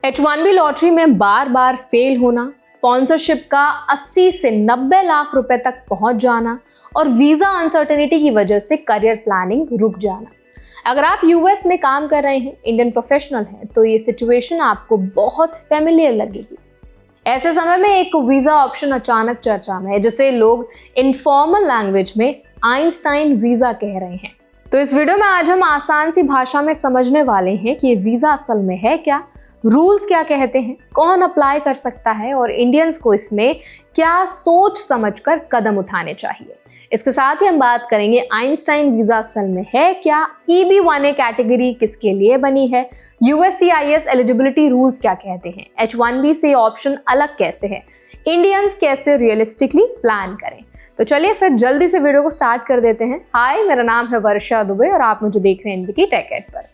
H1B lottery में बार बार fail होना, sponsorship का 80 से 90 लाख रुपए तक पहुंच जाना और वीजा अनसर्टेनिटी की वजह से करियर प्लानिंग रुक जाना। अगर आप यूएस में काम कर रहे हैं, इंडियन प्रोफेशनल हैं, तो ये सिचुएशन आपको बहुत फेमिलियर लगेगी। ऐसे समय में एक वीजा ऑप्शन अचानक चर्चा में है, जिसे लोग इनफॉर्मल लैंग्वेज में आइंस्टाइन वीजा कह रहे हैं। तो इस वीडियो में आज हम आसान सी भाषा में समझने वाले हैं कि ये वीजा असल में है क्या, रूल्स क्या कहते हैं, कौन अप्लाई कर सकता है और इंडियंस को इसमें क्या सोच समझकर कदम उठाने चाहिए। इसके साथ ही हम बात करेंगे आइंस्टाइन वीजा असल में है क्या, EB-1A कैटेगरी किसके लिए बनी है, USCIS एलिजिबिलिटी रूल्स क्या कहते हैं, H1B से ऑप्शन अलग कैसे है, इंडियंस कैसे रियलिस्टिकली प्लान करें। तो चलिए फिर जल्दी से वीडियो को स्टार्ट कर देते हैं। हाय, मेरा नाम है वर्षा दुबे और आप मुझे देख रहे हैं NBT टेक एड पर।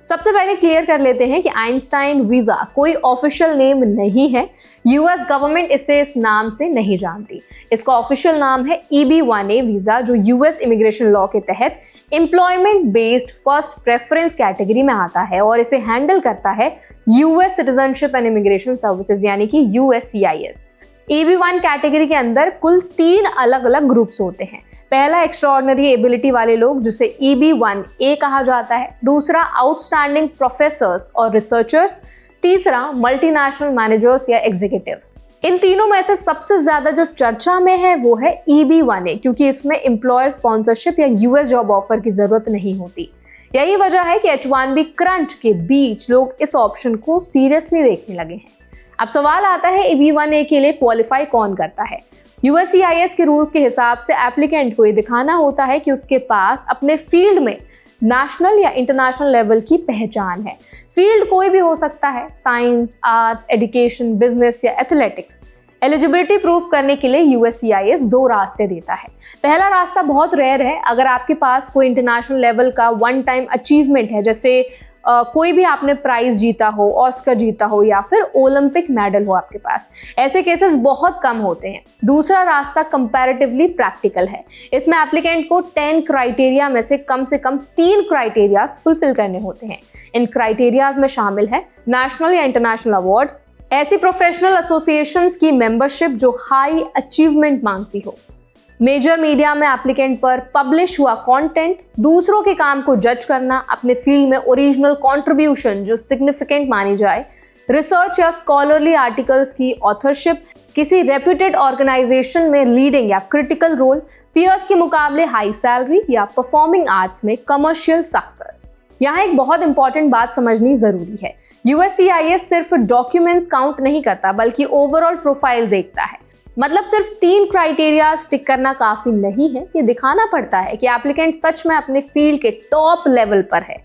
सबसे पहले क्लियर कर लेते हैं कि आइंस्टाइन वीजा कोई ऑफिशियल नेम नहीं है। यूएस गवर्नमेंट इसे इस नाम से नहीं जानती। इसका ऑफिशियल नाम है EB-1A वीजा, जो यूएस इमिग्रेशन लॉ के तहत employment based first preference category में आता है और इसे हैंडल करता है US citizenship and immigration services यानी कि USCIS। EB-1 कैटेगरी के अंदर कुल 3 अलग अलग ग्रुप्स होते हैं। पहला एक्स्ट्राऑर्डिनरी एबिलिटी वाले लोग, जिसे EB-1A कहा जाता है। दूसरा आउटस्टैंडिंग प्रोफेसर्स और रिसर्चर्स। तीसरा मल्टीनेशनल मैनेजर्स या एग्जीक्यूटिव्स। इन तीनों में से सबसे ज्यादा जो चर्चा में है वो है EB-1A, क्योंकि इसमें एम्प्लॉयर स्पॉन्सरशिप या यूएस जॉब ऑफर की जरूरत नहीं होती। यही वजह है कि H1B क्रंच के बीच लोग इस ऑप्शन को सीरियसली देखने लगे हैं। अब सवाल आता है, EB-1A के लिए क्वालिफाई कौन करता है। USCIS के रूल्स के हिसाब से एप्लीकेंट को ये दिखाना होता है कि उसके पास अपने फील्ड में नेशनल या इंटरनेशनल लेवल की पहचान है। फील्ड कोई भी हो सकता है, साइंस, आर्ट्स, एजुकेशन, बिजनेस या एथलेटिक्स। एलिजिबिलिटी प्रूफ करने के लिए USCIS 2 रास्ते देता है। पहला रास्ता बहुत रेयर है। अगर आपके पास कोई इंटरनेशनल लेवल का वन टाइम अचीवमेंट है, जैसे कोई भी आपने प्राइज जीता हो, ऑस्कर जीता हो या फिर ओलंपिक मेडल हो आपके पास, ऐसे केसेस बहुत कम होते हैं। दूसरा रास्ता कंपैरेटिवली प्रैक्टिकल है। इसमें एप्लीकेंट को 10 क्राइटेरिया में से कम 3 क्राइटेरियाज फुलफिल करने होते हैं। इन क्राइटेरियाज में शामिल है नेशनल या इंटरनेशनल अवार्ड्स, ऐसी प्रोफेशनल एसोसिएशंस की मेंबरशिप जो हाई अचीवमेंट मांगती हो, मेजर मीडिया में एप्लीकेंट पर पब्लिश हुआ कंटेंट, दूसरों के काम को जज करना, अपने फील्ड में ओरिजिनल कंट्रीब्यूशन जो सिग्निफिकेंट मानी जाए, रिसर्च या स्कॉलरली आर्टिकल्स की ऑथरशिप, किसी रेप्यूटेड ऑर्गेनाइजेशन में लीडिंग या क्रिटिकल रोल, पीयर्स के मुकाबले हाई सैलरी या परफॉर्मिंग आर्ट्स में कमर्शियल सक्सेस। यहाँ एक बहुत इंपॉर्टेंट बात समझनी जरूरी है। USCIS सिर्फ डॉक्यूमेंट्स काउंट नहीं करता, बल्कि ओवरऑल प्रोफाइल देखता है। मतलब सिर्फ 3 क्राइटेरिया टिक करना काफी नहीं है, ये दिखाना पड़ता है कि एप्लीकेंट सच में अपने फील्ड के टॉप लेवल पर है।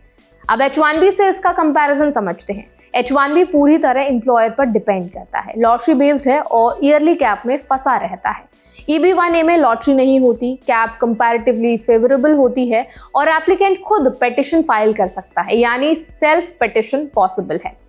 अब H1B से इसका कंपैरिजन समझते हैं। H1B पूरी तरह एम्प्लॉयर पर डिपेंड करता है, लॉटरी बेस्ड है और ईयरली कैप में फंसा रहता है। EB-1A में लॉटरी नहीं होती, कैप कंपैरेटिवली फेवरेबल होती है और एप्लीकेंट खुद पेटिशन फाइल कर सकता है, यानी सेल्फ पेटिशन पॉसिबल है।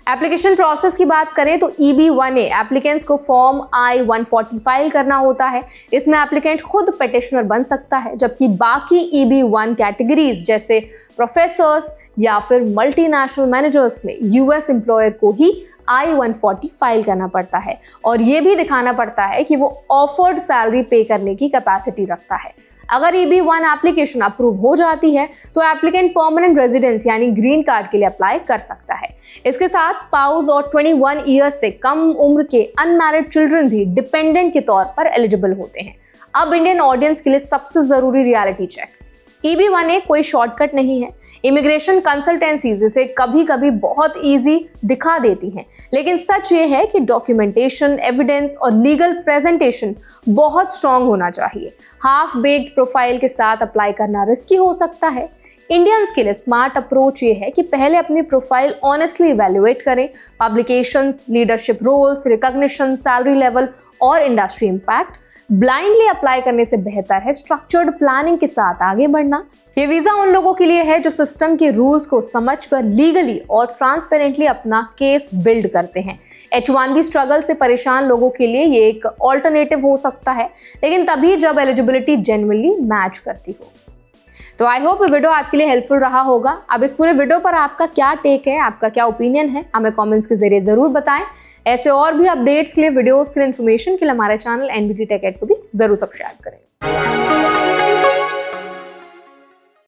एप्लीकेशन प्रोसेस की बात करें तो EB-1A एप्लीकेंट्स को फॉर्म I-140 फाइल करना होता है। इसमें एप्लीकेंट खुद पेटिशनर बन सकता है, जबकि बाकी EB-1 कैटेगरीज जैसे प्रोफेसर्स या फिर मल्टीनेशनल मैनेजर्स में यूएस एम्प्लॉयर को ही I-140 फाइल करना पड़ता है और ये भी दिखाना पड़ता है कि वो ऑफर्ड सैलरी पे करने की कैपेसिटी रखता है। अगर EB-1 एप्लीकेशन अप्रूव हो जाती है तो एप्लीकेंट परमानेंट रेजिडेंस यानी ग्रीन कार्ड के लिए अप्लाई कर सकता है। इसके साथ स्पाउस और 21 ईयर्स से कम उम्र के अनमैरिड चिल्ड्रन भी डिपेंडेंट के तौर पर एलिजिबल होते हैं। अब इंडियन ऑडियंस के लिए सबसे जरूरी रियलिटी चेक। EB-1A कोई शॉर्टकट नहीं है। इमिग्रेशन कंसल्टेंसीज इसे कभी कभी बहुत इजी दिखा देती हैं, लेकिन सच ये है कि डॉक्यूमेंटेशन, एविडेंस और लीगल प्रेजेंटेशन बहुत स्ट्रांग होना चाहिए। हाफ बेक्ड प्रोफाइल के साथ अप्लाई करना रिस्की हो सकता है। इंडियंस के लिए स्मार्ट अप्रोच ये है कि पहले अपनी प्रोफाइल ऑनेस्टली इवैल्यूएट करें। Publications, leadership roles, recognition, salary level और इंडस्ट्री इम्पैक्ट। ब्लाइंडली अप्लाई करने से बेहतर है स्ट्रक्चर्ड प्लानिंग के साथ आगे बढ़ना। ये वीजा उन लोगों के लिए है जो सिस्टम के रूल्स को समझकर लीगली और ट्रांसपेरेंटली अपना केस बिल्ड करते हैं। H1B स्ट्रगल से परेशान लोगों के लिए ये एक ऑल्टरनेटिव हो सकता है, लेकिन तभी जब एलिजिबिलिटी जेन्युइनली मैच करती हो। तो आई होप ये वीडियो आपके लिए हेल्पफुल रहा होगा। अब इस पूरे वीडियो पर आपका क्या टेक है, आपका क्या ओपिनियन है, हमें कमेंट्स के जरिए जरूर बताएं। ऐसे और भी अपडेट्स के लिए, वीडियोस के लिए, इन्फॉर्मेशन के लिए हमारे चैनल NBT Tech Ed को भी जरूर सब्सक्राइब करें।